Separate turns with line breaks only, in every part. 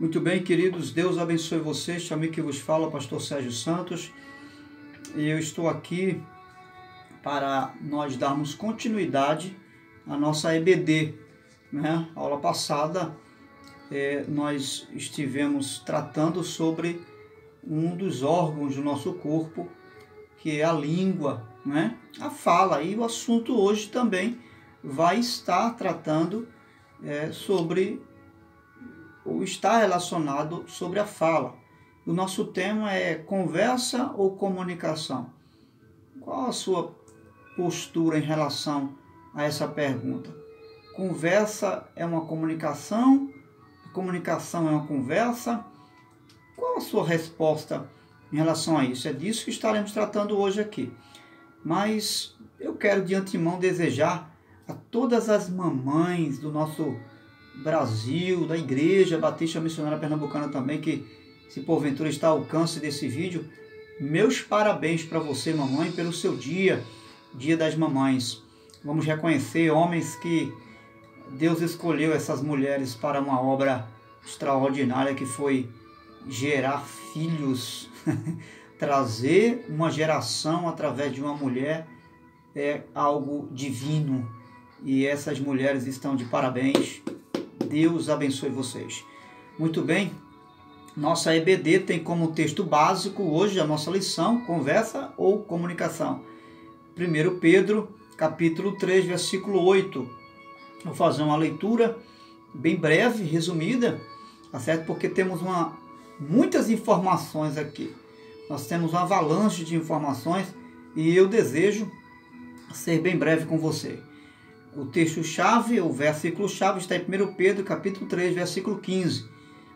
Muito bem, queridos, Deus abençoe vocês. Chame que vos fala, pastor Sérgio Santos. E eu estou aqui para nós darmos continuidade à nossa EBD. A aula passada nós estivemos tratando sobre um dos órgãos do nosso corpo, que é a língua, a fala. E o assunto hoje também vai estar tratando sobre, ou está relacionado sobre a fala. O nosso tema é conversa ou comunicação? Qual a sua postura em relação a essa pergunta? Conversa é uma comunicação? Comunicação é uma conversa? Qual a sua resposta em relação a isso? É disso que estaremos tratando hoje aqui. Mas eu quero de antemão desejar a todas as mamães do nosso Brasil, da Igreja Batista Missionária Pernambucana também, que se porventura está ao alcance desse vídeo, meus parabéns para você, mamãe, pelo seu dia das mamães. Vamos reconhecer homens que Deus escolheu essas mulheres para uma obra extraordinária que foi gerar filhos. Trazer uma geração através de uma mulher é algo divino. E essas mulheres estão de parabéns. Deus abençoe vocês. Muito bem, nossa EBD tem como texto básico hoje a nossa lição, conversa ou comunicação. 1 Pedro, capítulo 3, versículo 8. Vou fazer uma leitura bem breve, resumida, tá certo? Porque temos muitas informações aqui. Nós temos uma avalanche de informações e eu desejo ser bem breve com você. O texto-chave, o versículo-chave está em 1 Pedro, capítulo 3, versículo 15.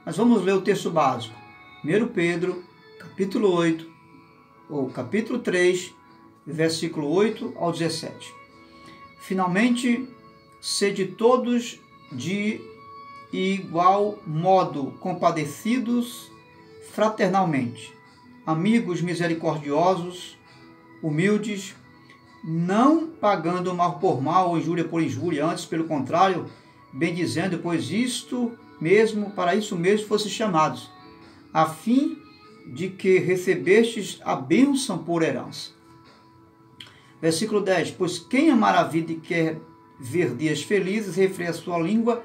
Mas vamos ler o texto básico. 1 Pedro, capítulo 8, ou capítulo 3, versículo 8 ao 17. Finalmente, sede todos de igual modo compadecidos fraternalmente, amigos misericordiosos, humildes, não pagando mal por mal ou injúria por injúria, antes pelo contrário, bendizendo, pois para isso mesmo fosse chamados, a fim de que recebestes a bênção por herança. Versículo 10, pois quem amar a vida e quer ver dias felizes, refreia a sua língua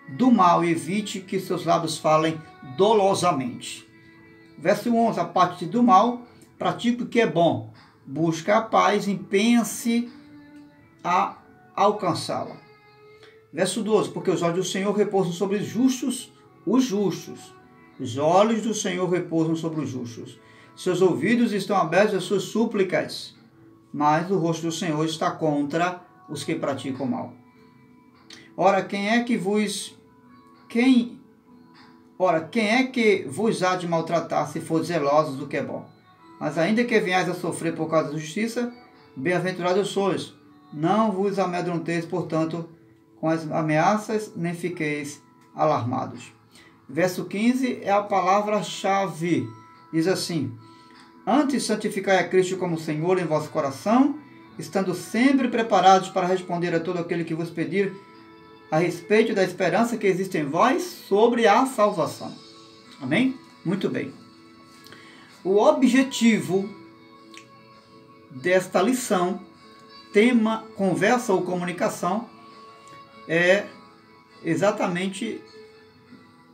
do mal e evite que seus lábios falem dolosamente. Verso 11, a parte do mal, pratique o que é bom, busca a paz, empenha-se a alcançá-la. Verso 12, porque os olhos do Senhor repousam sobre os justos. Os olhos do Senhor repousam sobre os justos. Seus ouvidos estão abertos às suas súplicas, mas o rosto do Senhor está contra os que praticam mal. Ora, quem é que vos há de maltratar, se for zelosos do que é bom? Mas ainda que venhais a sofrer por causa da justiça, bem-aventurados sois. Não vos amedronteis, portanto, com as ameaças, nem fiqueis alarmados. Verso 15 é a palavra-chave. Diz assim, antes santificai a Cristo como Senhor em vosso coração, estando sempre preparados para responder a todo aquele que vos pedir a respeito da esperança que existe em vós sobre a salvação. Amém? Muito bem. O objetivo desta lição, tema conversa ou comunicação, é exatamente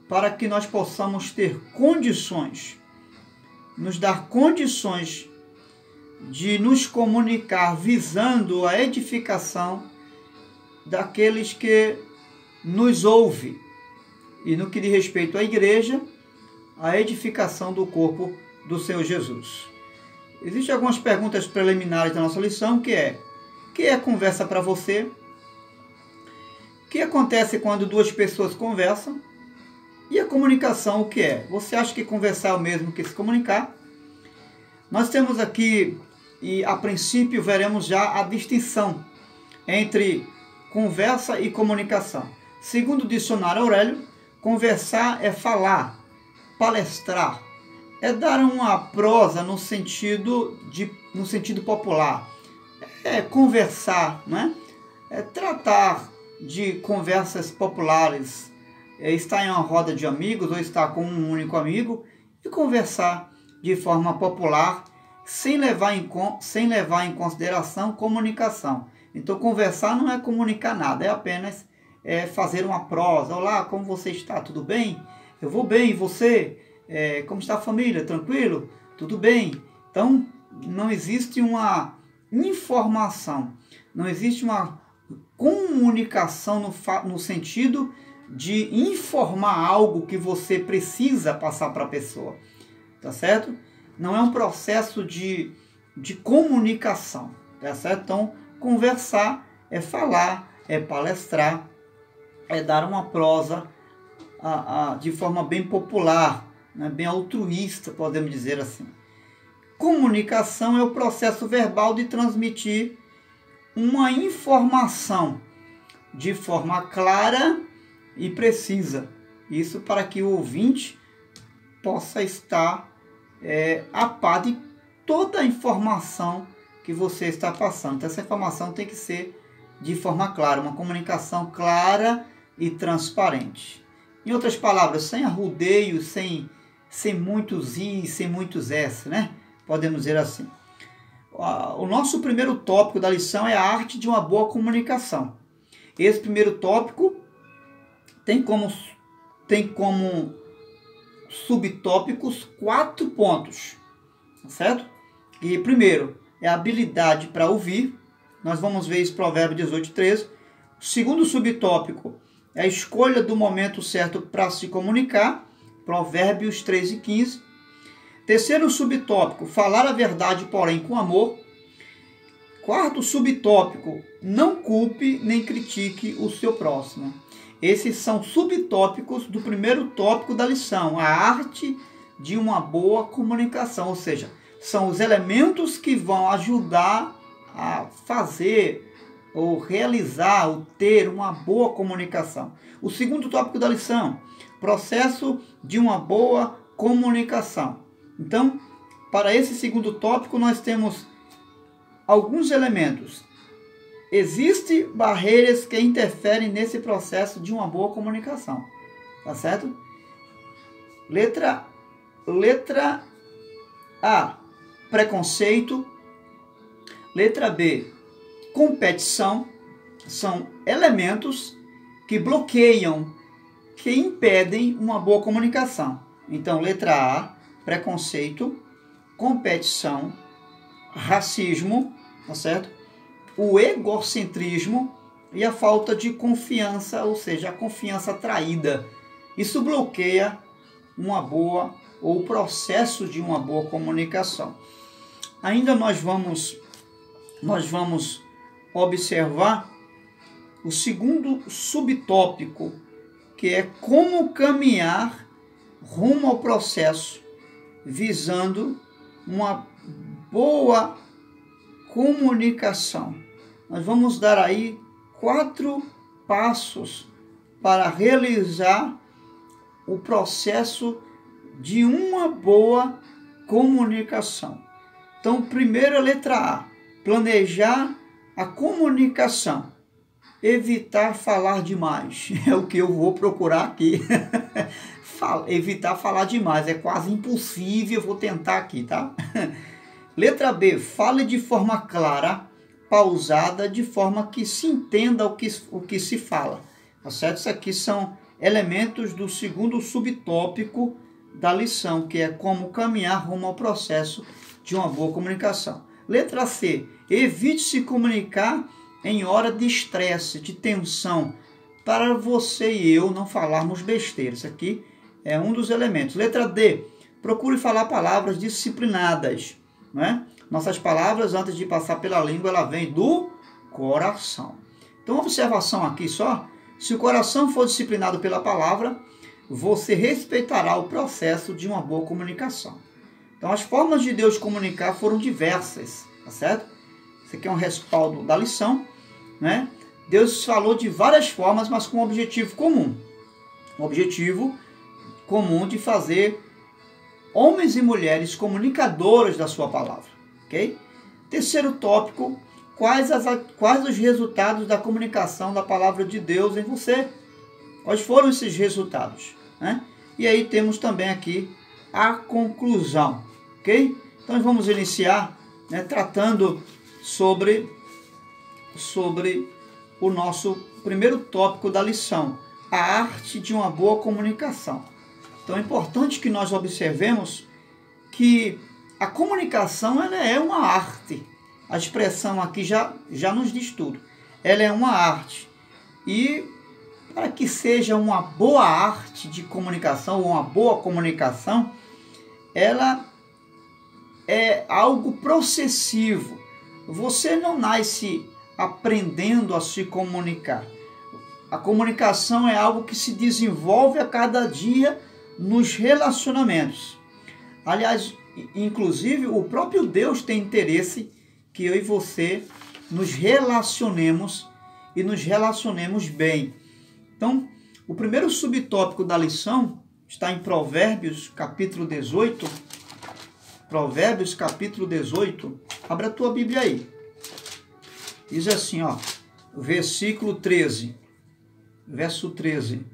para que nós possamos ter condições, nos dar condições de nos comunicar visando a edificação daqueles que nos ouvem. E no que diz respeito à igreja, a edificação do corpo do Senhor Jesus. Existem algumas perguntas preliminares da nossa lição, que é: o que é conversa para você? O que acontece quando duas pessoas conversam? E a comunicação, o que é? Você acha que conversar é o mesmo que se comunicar? Nós temos aqui, e a princípio veremos já a distinção entre conversa e comunicação. Segundo o dicionário Aurélio, conversar é falar, palestrar, é dar uma prosa no sentido popular, é conversar, é tratar de conversas populares, estar em uma roda de amigos ou estar com um único amigo e conversar de forma popular, sem levar em consideração comunicação. Então, conversar não é comunicar nada, é apenas fazer uma prosa. Olá, como você está? Tudo bem? Eu vou bem, e você? Como está a família? Tranquilo? Tudo bem? Então, não existe uma informação, não existe uma comunicação no sentido de informar algo que você precisa passar para a pessoa, tá certo? Não é um processo de comunicação, tá certo? Então, conversar é falar, é palestrar, é dar uma prosa de forma bem popular, né? Bem altruísta, podemos dizer assim. Comunicação é o processo verbal de transmitir uma informação de forma clara e precisa. Isso para que o ouvinte possa estar a par de toda a informação que você está passando. Então, essa informação tem que ser de forma clara, uma comunicação clara e transparente. Em outras palavras, sem arrudeio, sem muitos i, sem muitos s, né? Podemos dizer assim. O nosso primeiro tópico da lição é a arte de uma boa comunicação. Esse primeiro tópico tem como subtópicos 4 pontos, certo? E primeiro é a habilidade para ouvir. Nós vamos ver esse provérbio 18:13. O segundo subtópico é a escolha do momento certo para se comunicar. Provérbios 13:15. Terceiro subtópico, falar a verdade, porém com amor. Quarto subtópico, não culpe nem critique o seu próximo. Esses são subtópicos do primeiro tópico da lição, a arte de uma boa comunicação, ou seja, são os elementos que vão ajudar a fazer ou realizar ou ter uma boa comunicação. O segundo tópico da lição, processo de uma boa comunicação. Então, para esse segundo tópico, nós temos alguns elementos. Existem barreiras que interferem nesse processo de uma boa comunicação. Tá certo? Letra A, preconceito. Letra B, competição. São elementos que bloqueiam, que impedem uma boa comunicação. Então, letra A, preconceito, competição, racismo, tá certo? O egocentrismo e a falta de confiança, ou seja, a confiança traída. Isso bloqueia uma boa ou o processo de uma boa comunicação. Ainda nós vamos observar o segundo subtópico, que é como caminhar rumo ao processo visando uma boa comunicação. Nós vamos dar aí 4 passos para realizar o processo de uma boa comunicação. Então, primeiro a letra A, planejar a comunicação. Evitar falar demais, é o que eu vou procurar aqui. Evitar falar demais, é quase impossível, vou tentar aqui, tá? Letra B, fale de forma clara, pausada, de forma que se entenda o que se fala, tá certo? Isso aqui são elementos do segundo subtópico da lição, que é como caminhar rumo ao processo de uma boa comunicação. Letra C, evite se comunicar em hora de estresse, de tensão, para você e eu não falarmos besteira. Isso aqui é um dos elementos. Letra D, procure falar palavras disciplinadas, não é? Nossas palavras, antes de passar pela língua, ela vem do coração. Então, observação aqui só, se o coração for disciplinado pela palavra, você respeitará o processo de uma boa comunicação. Então, as formas de Deus comunicar foram diversas, tá certo? Isso aqui é um respaldo da lição, né? Deus falou de várias formas, mas com um objetivo comum. Um objetivo comum de fazer homens e mulheres comunicadores da sua palavra, ok? Terceiro tópico, quais os resultados da comunicação da palavra de Deus em você? Quais foram esses resultados, né? E aí temos também aqui a conclusão, ok? Então vamos iniciar, né, tratando sobre o nosso primeiro tópico da lição, a arte de uma boa comunicação. Então é importante que nós observemos que a comunicação ela é uma arte. A expressão aqui já nos diz tudo. Ela é uma arte. E para que seja uma boa arte de comunicação, ou uma boa comunicação, ela é algo processivo. Você não nasce aprendendo a se comunicar. A comunicação é algo que se desenvolve a cada dia nos relacionamentos. Aliás, inclusive, o próprio Deus tem interesse que eu e você nos relacionemos e nos relacionemos bem. Então, o primeiro subtópico da lição está em Provérbios, capítulo 18. Provérbios, capítulo 18. Abra a tua Bíblia aí. Diz assim, ó, versículo 13. Verso 13.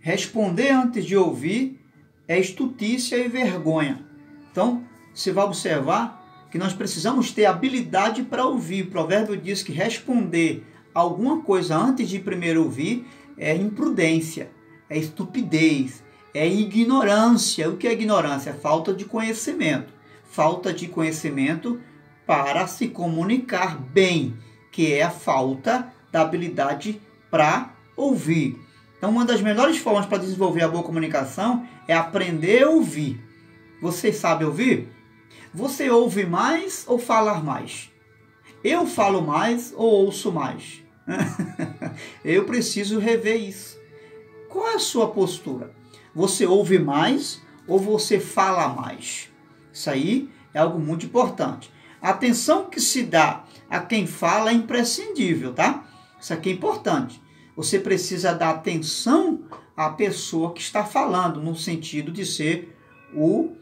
Responder antes de ouvir é estutícia e vergonha. Então, você vai observar que nós precisamos ter habilidade para ouvir. O provérbio diz que responder alguma coisa antes de primeiro ouvir é imprudência, é estupidez, é ignorância. O que é ignorância? É falta de conhecimento. Falta de conhecimento para se comunicar bem, que é a falta da habilidade para ouvir. Então, uma das melhores formas para desenvolver a boa comunicação é aprender a ouvir. Você sabe ouvir? Você ouve mais ou fala mais? Eu falo mais ou ouço mais? Eu preciso rever isso. Qual é a sua postura? Você ouve mais ou você fala mais? Isso aí é algo muito importante. A atenção que se dá a quem fala é imprescindível, tá? Isso aqui é importante. Você precisa dar atenção à pessoa que está falando, no sentido de ser o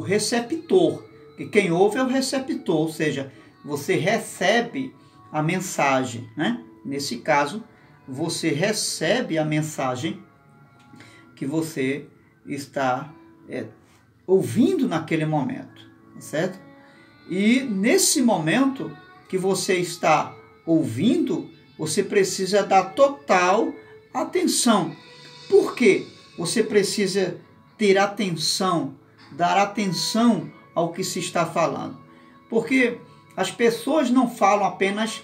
receptor. Que quem ouve é o receptor, ou seja, você recebe a mensagem, né? Nesse caso, você recebe a mensagem que você está ouvindo naquele momento, certo? E nesse momento que você está ouvindo, você precisa dar total atenção. Por quê? Você precisa ter atenção, dar atenção ao que se está falando. Porque as pessoas não falam apenas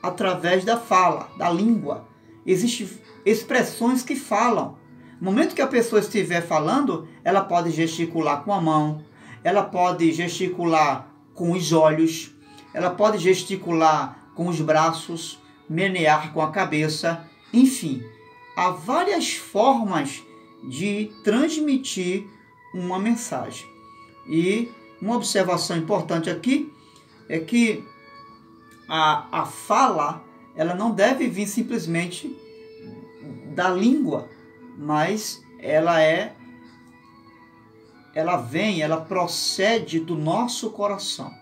através da fala, da língua. Existem expressões que falam. No momento que a pessoa estiver falando, ela pode gesticular com a mão, ela pode gesticular com os olhos, ela pode gesticular com os braços, menear com a cabeça, enfim, há várias formas de transmitir uma mensagem. E uma observação importante aqui é que a fala, ela não deve vir simplesmente da língua, mas ela procede do nosso coração.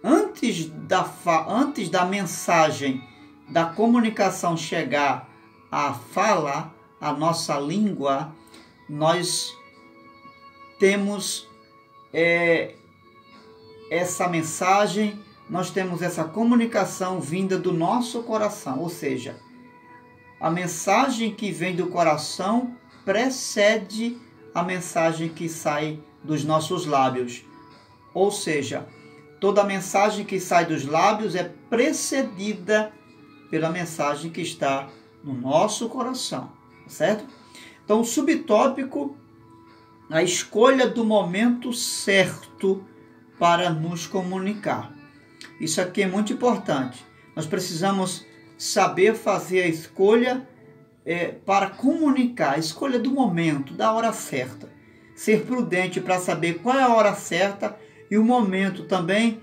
Antes da mensagem, da comunicação chegar à fala, à nossa língua, nós temos essa mensagem, nós temos essa comunicação vinda do nosso coração, ou seja, a mensagem que vem do coração precede a mensagem que sai dos nossos lábios. Ou seja, toda mensagem que sai dos lábios é precedida pela mensagem que está no nosso coração, certo? Então, o subtópico, a escolha do momento certo para nos comunicar. Isso aqui é muito importante. Nós precisamos saber fazer a escolha para comunicar, a escolha do momento, da hora certa. Ser prudente para saber qual é a hora certa e o momento também,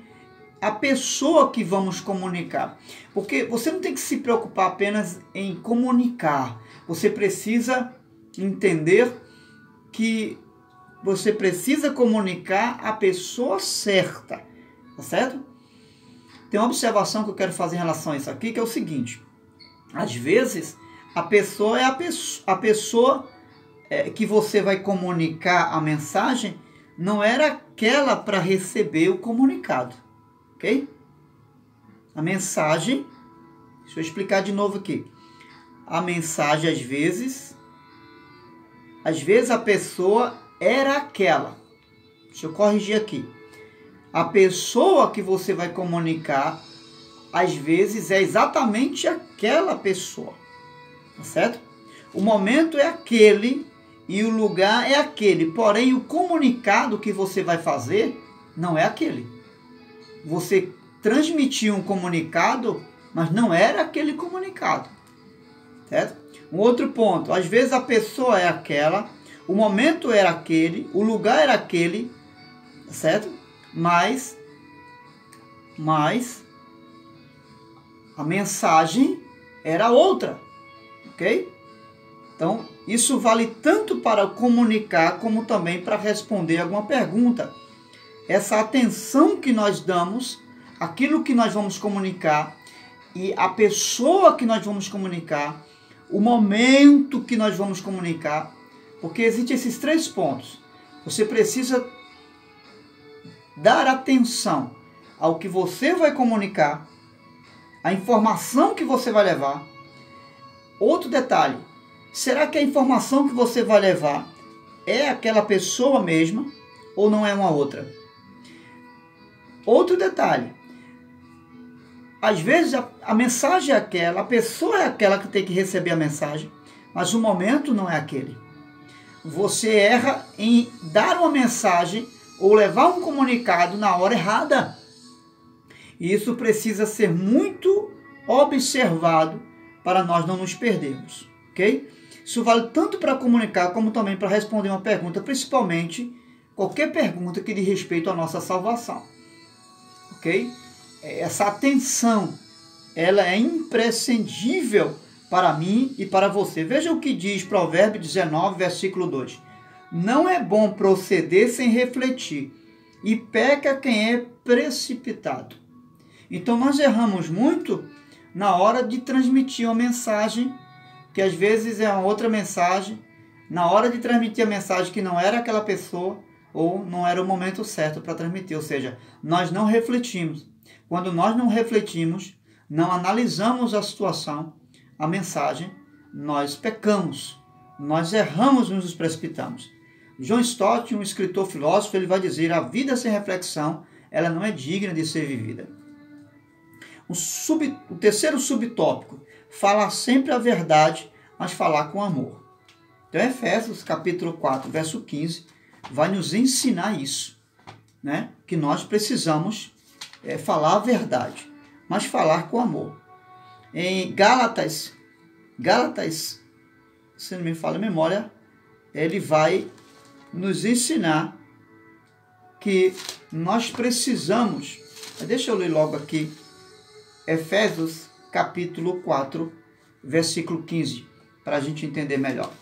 a pessoa que vamos comunicar. Porque você não tem que se preocupar apenas em comunicar. Você precisa entender que você precisa comunicar a pessoa certa, tá certo? Tem uma observação que eu quero fazer em relação a isso aqui, que é o seguinte: às vezes a pessoa é a pessoa que você vai comunicar a mensagem, não era aquela para receber o comunicado, ok? A mensagem, deixa eu explicar de novo aqui. A mensagem, às vezes a pessoa era aquela. Deixa eu corrigir aqui. A pessoa que você vai comunicar, às vezes é exatamente aquela pessoa, tá certo? O momento é aquele e o lugar é aquele, porém o comunicado que você vai fazer não é aquele. Você transmitiu um comunicado, mas não era aquele comunicado, certo? Um outro ponto, às vezes a pessoa é aquela, o momento era aquele, o lugar era aquele, certo? Mas a mensagem era outra, ok? Então, isso vale tanto para comunicar como também para responder alguma pergunta. Essa atenção que nós damos, aquilo que nós vamos comunicar e a pessoa que nós vamos comunicar, o momento que nós vamos comunicar, porque existem esses 3 pontos. Você precisa dar atenção ao que você vai comunicar, a informação que você vai levar. Outro detalhe, será que a informação que você vai levar é aquela pessoa mesma ou não é uma outra? Outro detalhe, às vezes a mensagem é aquela, a pessoa é aquela que tem que receber a mensagem, mas o momento não é aquele. Você erra em dar uma mensagem ou levar um comunicado na hora errada. E isso precisa ser muito observado para nós não nos perdermos, ok? Isso vale tanto para comunicar como também para responder uma pergunta, principalmente qualquer pergunta que diz respeito à nossa salvação, ok? Essa atenção, ela é imprescindível para mim e para você. Veja o que diz Provérbios 19, versículo 2. Não é bom proceder sem refletir, e peca quem é precipitado. Então nós erramos muito na hora de transmitir uma mensagem, que às vezes é uma outra mensagem, na hora de transmitir a mensagem que não era aquela pessoa, ou não era o momento certo para transmitir, ou seja, nós não refletimos. Quando nós não refletimos, não analisamos a situação, a mensagem, nós pecamos, nós erramos e nos precipitamos. John Stott, um escritor filósofo, ele vai dizer: a vida sem reflexão, ela não é digna de ser vivida. O terceiro subtópico, falar sempre a verdade, mas falar com amor. Então, Efésios capítulo 4, verso 15, vai nos ensinar isso, né? Que nós precisamos falar a verdade, mas falar com amor. Em Gálatas, se não me falha a memória, ele vai nos ensinar que nós precisamos, deixa eu ler logo aqui, Efésios capítulo 4, versículo 15, para a gente entender melhor.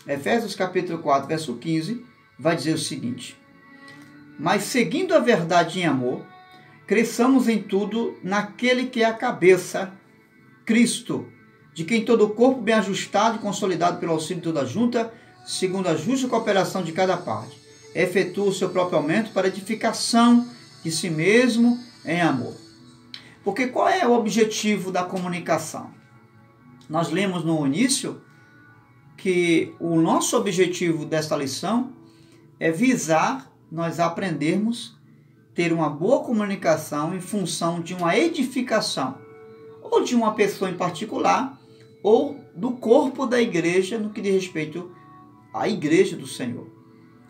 Efésios capítulo 4, verso 15, vai dizer o seguinte: mas seguindo a verdade em amor, cresçamos em tudo naquele que é a cabeça, Cristo, de quem todo o corpo bem ajustado e consolidado pelo auxílio de toda a junta, segundo a justa cooperação de cada parte, efetua o seu próprio aumento para edificação de si mesmo em amor. Porque qual é o objetivo da comunicação? Nós lemos no início que o nosso objetivo desta lição é visar nós aprendermos ter uma boa comunicação em função de uma edificação, ou de uma pessoa em particular, ou do corpo da igreja, no que diz respeito à igreja do Senhor.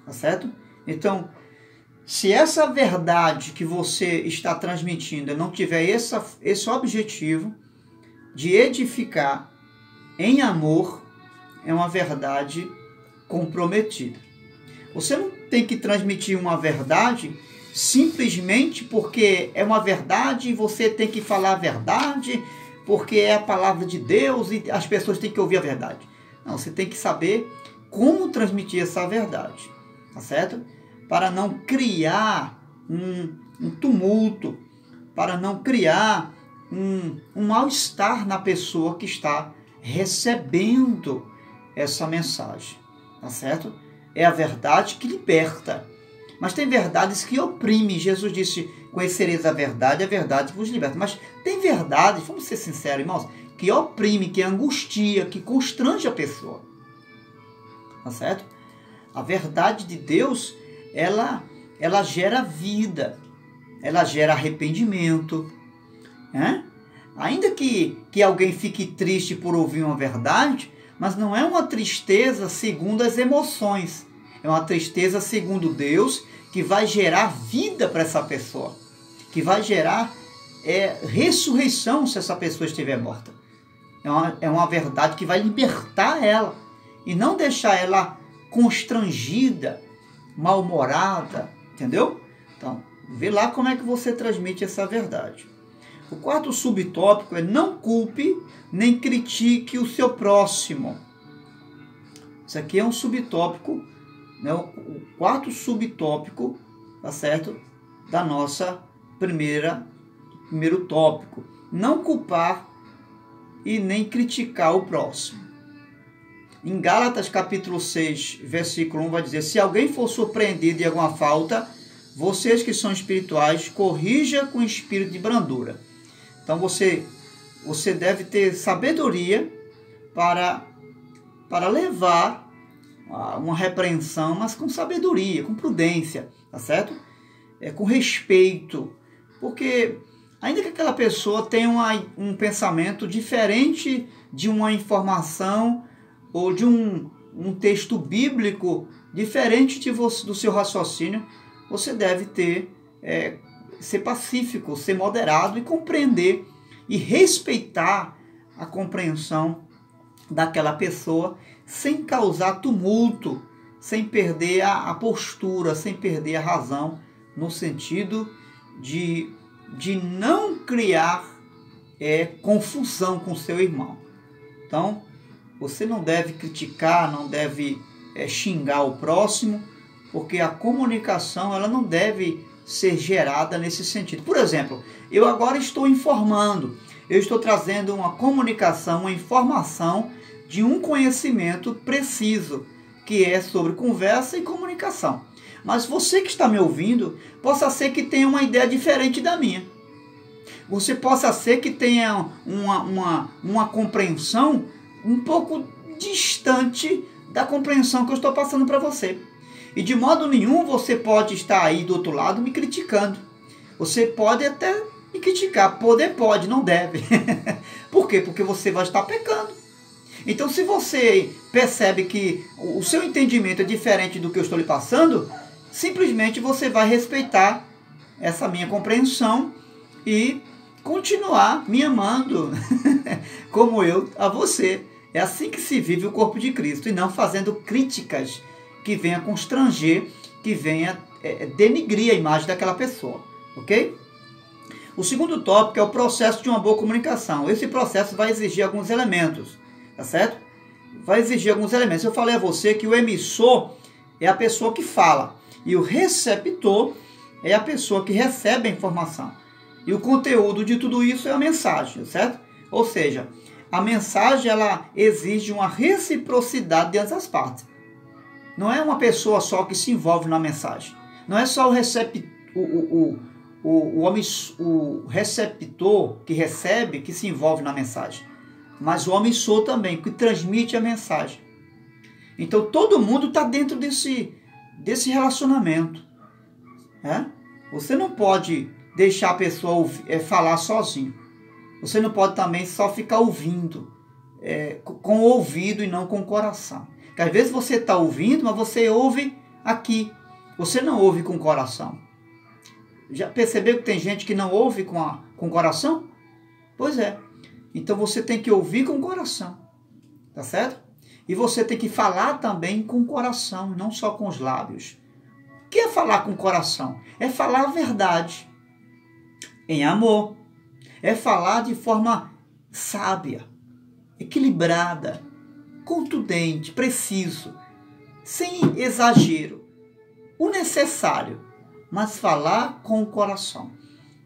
Tá certo? Então, se essa verdade que você está transmitindo não tiver esse objetivo de edificar em amor, é uma verdade comprometida. Você não tem que transmitir uma verdade simplesmente porque é uma verdade e você tem que falar a verdade, porque é a palavra de Deus e as pessoas têm que ouvir a verdade. Não, você tem que saber como transmitir essa verdade, tá certo? Para não criar um tumulto, para não criar um mal-estar na pessoa que está recebendo essa mensagem, tá certo? É a verdade que liberta. Mas tem verdades que oprimem. Jesus disse, conhecereis a verdade vos liberta. Mas tem verdades, vamos ser sinceros, irmãos, que oprime, que angustia, que constrange a pessoa. Tá certo? A verdade de Deus, ela gera vida, ela gera arrependimento, né? Ainda que alguém fique triste por ouvir uma verdade, mas não é uma tristeza segundo as emoções, é uma tristeza segundo Deus, que vai gerar vida para essa pessoa, que vai gerar ressurreição se essa pessoa estiver morta. É uma verdade que vai libertar ela e não deixar ela constrangida, mal-humorada, entendeu? Então, vê lá como é que você transmite essa verdade. O quarto subtópico é não culpe nem critique o seu próximo. Isso aqui é um subtópico, né? O quarto subtópico, tá certo? Da nossa primeiro tópico. Não culpar e nem criticar o próximo. Em Gálatas capítulo 6, versículo 1 vai dizer, se alguém for surpreendido em alguma falta, vocês que são espirituais, corrija com espírito de brandura. Então você deve ter sabedoria para levar uma repreensão, mas com sabedoria, com prudência, tá certo? Com respeito, porque ainda que aquela pessoa tenha um pensamento diferente de uma informação ou de um texto bíblico diferente do seu raciocínio, você deve ser pacífico, ser moderado e compreender e respeitar a compreensão daquela pessoa sem causar tumulto, sem perder a postura, sem perder a razão, no sentido de não criar confusão com seu irmão. Então, você não deve criticar, não deve xingar o próximo, porque a comunicação ela não deve ser gerada nesse sentido. Por exemplo, eu agora estou informando, eu estou trazendo uma comunicação, uma informação de um conhecimento preciso, que é sobre conversa e comunicação. Mas você que está me ouvindo, possa ser que tenha uma ideia diferente da minha. Você possa ser que tenha uma compreensão um pouco distante da compreensão que eu estou passando para você. E de modo nenhum você pode estar aí do outro lado me criticando. Você pode até me criticar, pode, não deve. Por quê? Porque você vai estar pecando. Então, se você percebe que o seu entendimento é diferente do que eu estou lhe passando, simplesmente você vai respeitar essa minha compreensão e continuar me amando como eu a você. É assim que se vive o corpo de Cristo, e não fazendo críticas que venha constranger, que venha denigrir a imagem daquela pessoa, ok? O segundo tópico é o processo de uma boa comunicação. Esse processo vai exigir alguns elementos, tá certo? Vai exigir alguns elementos. Eu falei a você que o emissor é a pessoa que fala, e o receptor é a pessoa que recebe a informação. E o conteúdo de tudo isso é a mensagem, certo? Ou seja, a mensagem ela exige uma reciprocidade de ambas as partes. Não é uma pessoa só que se envolve na mensagem. Não é só o receptor que recebe, que se envolve na mensagem. Mas o emissor também, que transmite a mensagem. Então todo mundo está dentro desse relacionamento. Você não pode deixar a pessoa falar sozinho. Você não pode também só ficar ouvindo com o ouvido e não com o coração. Porque às vezes você está ouvindo, mas você ouve aqui. Você não ouve com o coração. Já percebeu que tem gente que não ouve com o coração? Pois é. Então você tem que ouvir com o coração. Tá certo? E você tem que falar também com o coração, não só com os lábios. O que é falar com o coração? É falar a verdade. Em amor. É falar de forma sábia, equilibrada, contundente, preciso, sem exagero. O necessário, mas falar com o coração.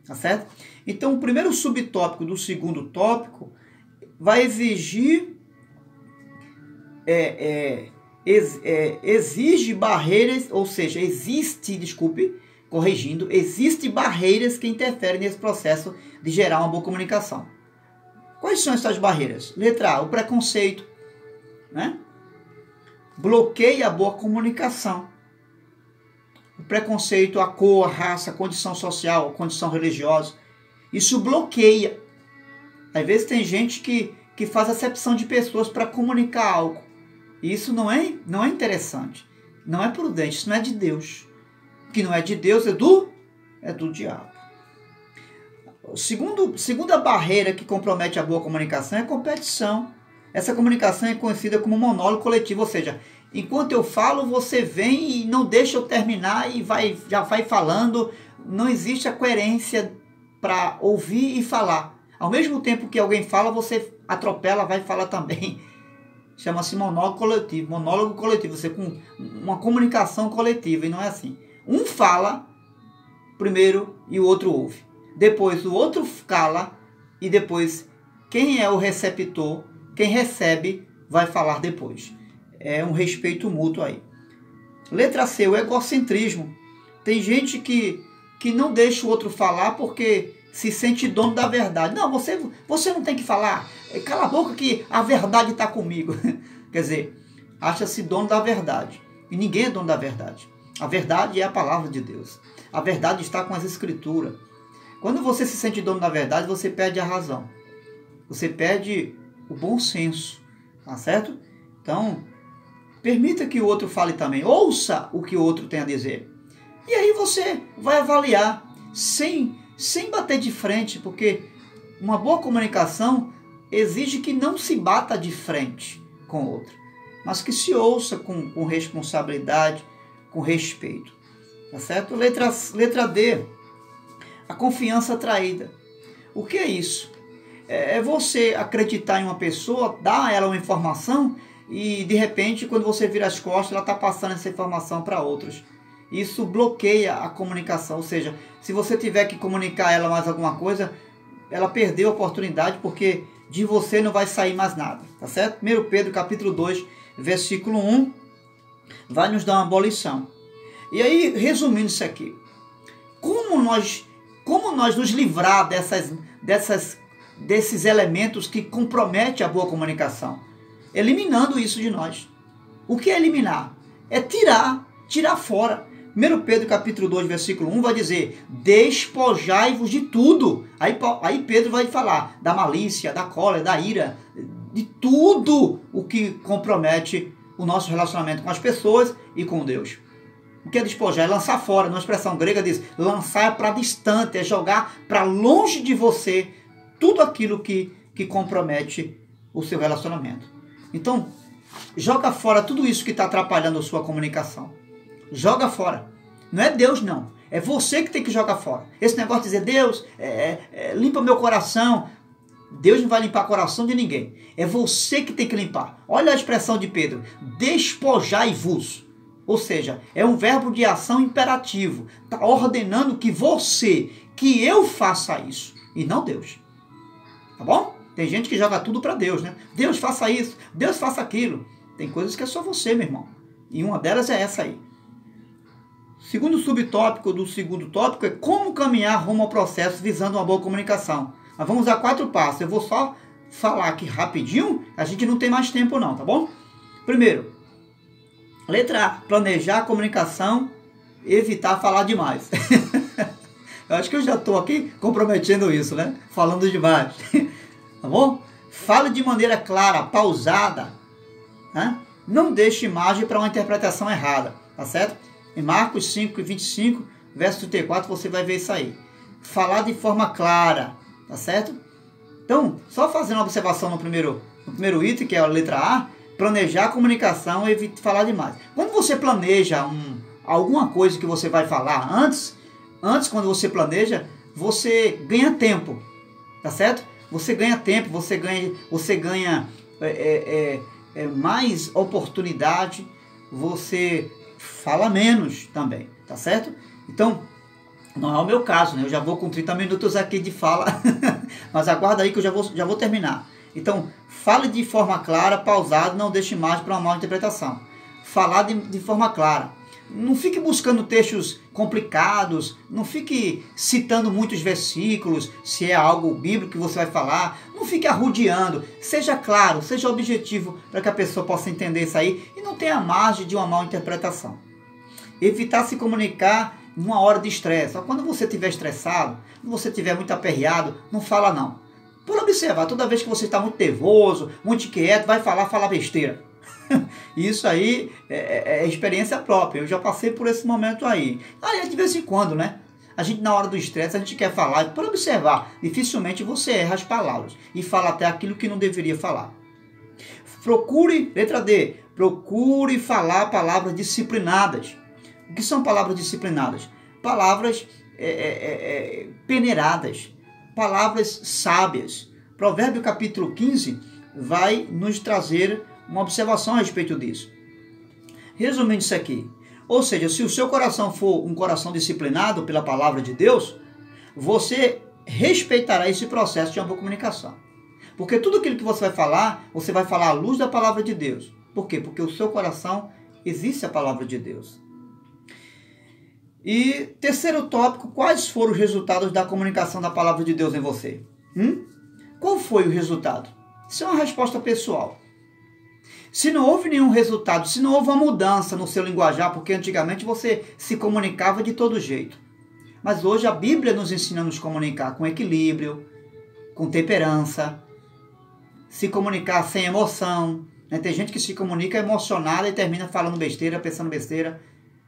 Tá certo? Então, o primeiro subtópico do segundo tópico vai exigir exige barreiras, ou seja, existe barreiras que interferem nesse processo de gerar uma boa comunicação. Quais são essas barreiras? Letra A, o preconceito, né? Bloqueia a boa comunicação. O preconceito, a cor, a raça, a condição social, a condição religiosa, isso bloqueia. Às vezes tem gente que faz acepção de pessoas para comunicar algo. Isso não é interessante, não é prudente, isso não é de Deus. O que não é de Deus é do diabo. Segunda barreira que compromete a boa comunicação é a competição. Essa comunicação é conhecida como monólogo coletivo, ou seja, enquanto eu falo, você vem e não deixa eu terminar e já vai falando. Não existe a coerência para ouvir e falar. Ao mesmo tempo que alguém fala, você atropela, vai falar também. Chama-se monólogo coletivo. Monólogo coletivo, você com uma comunicação coletiva, e não é assim. Um fala primeiro e o outro ouve. Depois o outro cala e depois quem é o receptor, quem recebe, vai falar depois. É um respeito mútuo aí. Letra C, o egocentrismo. Tem gente que não deixa o outro falar porque se sente dono da verdade. Não, você não tem que falar. Cala a boca que a verdade está comigo. Quer dizer, acha-se dono da verdade. E ninguém é dono da verdade. A verdade é a palavra de Deus. A verdade está com as escrituras. Quando você se sente dono da verdade, você perde a razão. Você perde o bom senso. Tá certo? Então, permita que o outro fale também. Ouça o que o outro tem a dizer. E aí você vai avaliar sem bater de frente, porque uma boa comunicação exige que não se bata de frente com o outro, mas que se ouça com responsabilidade, com respeito. Tá certo? Letra D, a confiança traída. O que é isso? É você acreditar em uma pessoa, dar a ela uma informação e de repente, quando você vira as costas, ela está passando essa informação para outros. Isso bloqueia a comunicação, ou seja, se você tiver que comunicar a ela mais alguma coisa, ela perdeu a oportunidade, porque de você não vai sair mais nada, tá certo? 1 Pedro capítulo 2, versículo 1, vai nos dar uma boa lição. E aí, resumindo isso aqui, como nós nos livrar desses elementos que comprometem a boa comunicação? Eliminando isso de nós. O que é eliminar? É tirar fora. 1 Pedro capítulo 2, versículo 1 vai dizer: despojai-vos de tudo. Aí Pedro vai falar da malícia, da cólera, da ira, de tudo o que compromete o nosso relacionamento com as pessoas e com Deus. O que é despojar? É lançar fora. Na expressão grega diz: lançar para distante, é jogar para longe de você tudo aquilo que compromete o seu relacionamento. Então, joga fora tudo isso que está atrapalhando a sua comunicação. Joga fora. Não é Deus, não. É você que tem que jogar fora. Esse negócio de dizer: Deus, limpa meu coração. Deus não vai limpar o coração de ninguém. É você que tem que limpar. Olha a expressão de Pedro: despojai-vos. Ou seja, é um verbo de ação imperativo. Está ordenando que eu faça isso. E não Deus. Tá bom? Tem gente que joga tudo para Deus, né? Deus faça isso, Deus faça aquilo. Tem coisas que é só você, meu irmão. E uma delas é essa aí. Segundo subtópico do segundo tópico é como caminhar rumo ao processo visando uma boa comunicação. Nós vamos usar 4 passos. Eu vou só falar aqui rapidinho. A gente não tem mais tempo não, tá bom? Primeiro, letra A, planejar a comunicação, evitar falar demais. Eu acho que eu já estou aqui comprometendo isso, né? Falando demais. Tá bom? Fale de maneira clara, pausada. Né? Não deixe margem para uma interpretação errada. Tá certo? Em Marcos 5, 25, verso 34, você vai ver isso aí. Falar de forma clara. Tá certo? Então, só fazendo uma observação no primeiro item, que é a letra A, planejar a comunicação e evitar falar demais. Quando você planeja alguma coisa que você vai falar antes, quando você planeja, você ganha tempo. Tá certo? Você ganha tempo, você ganha mais oportunidade, você fala menos também, tá certo? Então, não é o meu caso, né? Eu já vou com 30 minutos aqui de fala, mas aguarda aí que eu já vou terminar. Então, fale de forma clara, pausada, não deixe mais para uma mal interpretação. Falar de forma clara. Não fique buscando textos complicados, não fique citando muitos versículos, se é algo bíblico que você vai falar. Não fique arrodeando. Seja claro, seja objetivo para que a pessoa possa entender isso aí e não tenha margem de uma mal interpretação. Evitar se comunicar numa hora de estresse. Quando você estiver estressado, quando você estiver muito aperreado, não fala não. Por observar, toda vez que você está muito nervoso, muito inquieto, vai falar besteira. Isso aí é experiência própria. Eu já passei por esse momento aí. Aí de vez em quando, né? A gente na hora do estresse, a gente quer falar. Por observar, dificilmente você erra as palavras e fala até aquilo que não deveria falar. Procure, letra D, procure falar palavras disciplinadas. O que são palavras disciplinadas? Palavras peneiradas, palavras sábias. Provérbio capítulo 15 vai nos trazer uma observação a respeito disso. Resumindo isso aqui, ou seja, se o seu coração for um coração disciplinado pela palavra de Deus, você respeitará esse processo de uma boa comunicação. Porque tudo aquilo que você vai falar à luz da palavra de Deus. Por quê? Porque o seu coração existe a palavra de Deus. E terceiro tópico, quais foram os resultados da comunicação da palavra de Deus em você? Qual foi o resultado? Isso é uma resposta pessoal. Se não houve nenhum resultado, se não houve uma mudança no seu linguajar, porque antigamente você se comunicava de todo jeito. Mas hoje a Bíblia nos ensina a nos comunicar com equilíbrio, com temperança, se comunicar sem emoção. Tem gente que se comunica emocionada e termina falando besteira, pensando besteira,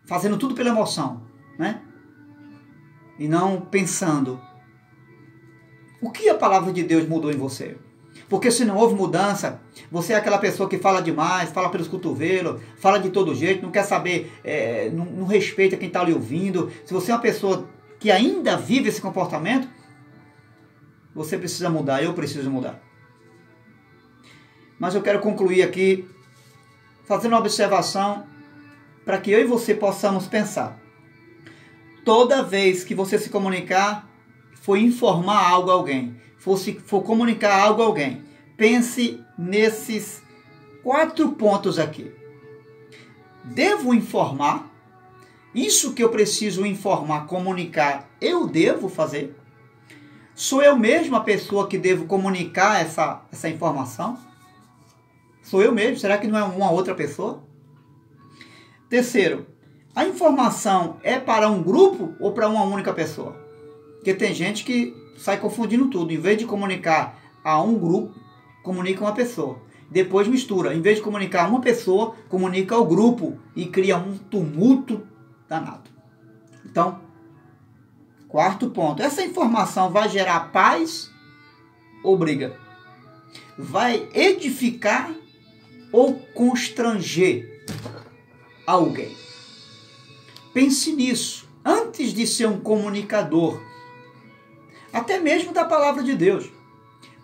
fazendo tudo pela emoção, né? E não pensando. O que a palavra de Deus mudou em você? Porque se não houve mudança, você é aquela pessoa que fala demais, fala pelos cotovelos, fala de todo jeito, não quer saber, não respeita quem está lhe ouvindo. Se você é uma pessoa que ainda vive esse comportamento, você precisa mudar, eu preciso mudar. Mas eu quero concluir aqui fazendo uma observação para que eu e você possamos pensar. Toda vez que você se comunicar, for informar algo a alguém, for comunicar algo a alguém, pense nesses 4 pontos aqui. Devo informar? Isso que eu preciso informar, comunicar, eu devo fazer? Sou eu mesmo a pessoa que devo comunicar essa informação? Sou eu mesmo? Será que não é uma outra pessoa? Terceiro, a informação é para um grupo ou para uma única pessoa? Porque tem gente que sai confundindo tudo. Em vez de comunicar a um grupo, comunica uma pessoa. Depois mistura. Em vez de comunicar a uma pessoa, comunica ao grupo e cria um tumulto danado. Então, 4º ponto. Essa informação vai gerar paz ou briga? Vai edificar ou constranger alguém? Pense nisso. Antes de ser um comunicador, até mesmo da palavra de Deus.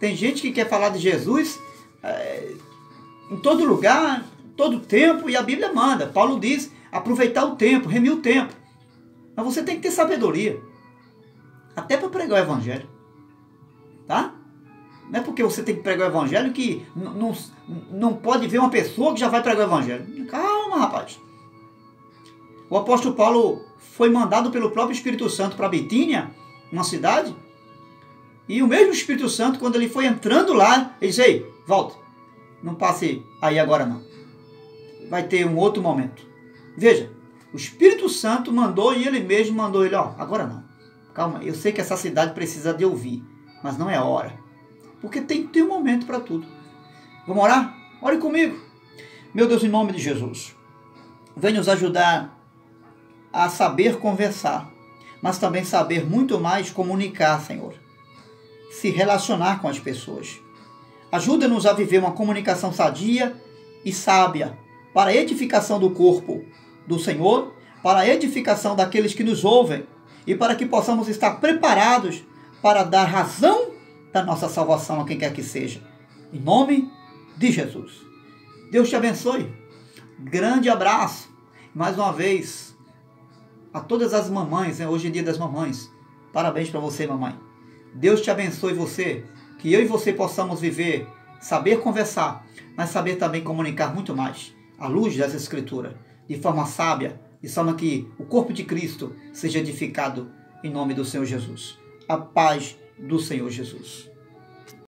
Tem gente que quer falar de Jesus em todo lugar, todo tempo, e a Bíblia manda. Paulo diz, aproveitar o tempo, remir o tempo. Mas você tem que ter sabedoria. Até para pregar o evangelho. Tá? Não é porque você tem que pregar o evangelho que não pode ver uma pessoa que já vai pregar o evangelho. Calma, rapaz. O apóstolo Paulo foi mandado pelo próprio Espírito Santo para Bitínia, uma cidade, e o mesmo Espírito Santo, quando ele foi entrando lá, ele disse, ei, volta, não passe aí agora não. Vai ter um outro momento. Veja, o Espírito Santo mandou e ele mesmo mandou ele, agora não. Calma, eu sei que essa cidade precisa de ouvir, mas não é a hora. Porque tem que ter um momento para tudo. Vamos orar? Ore comigo. Meu Deus, em nome de Jesus, vem nos ajudar a saber conversar, mas também saber muito mais comunicar, Senhor. Se relacionar com as pessoas. Ajuda-nos a viver uma comunicação sadia e sábia, para a edificação do corpo do Senhor, para a edificação daqueles que nos ouvem, e para que possamos estar preparados para dar razão da nossa salvação a quem quer que seja. Em nome de Jesus. Deus te abençoe. Grande abraço. Mais uma vez, a todas as mamães, hoje é dia das mamães. Parabéns para você, mamãe. Deus te abençoe você. Que eu e você possamos viver saber conversar, mas saber também comunicar muito mais, à luz das Escrituras, de forma sábia, de forma que o corpo de Cristo seja edificado em nome do Senhor Jesus. A paz do Senhor Jesus.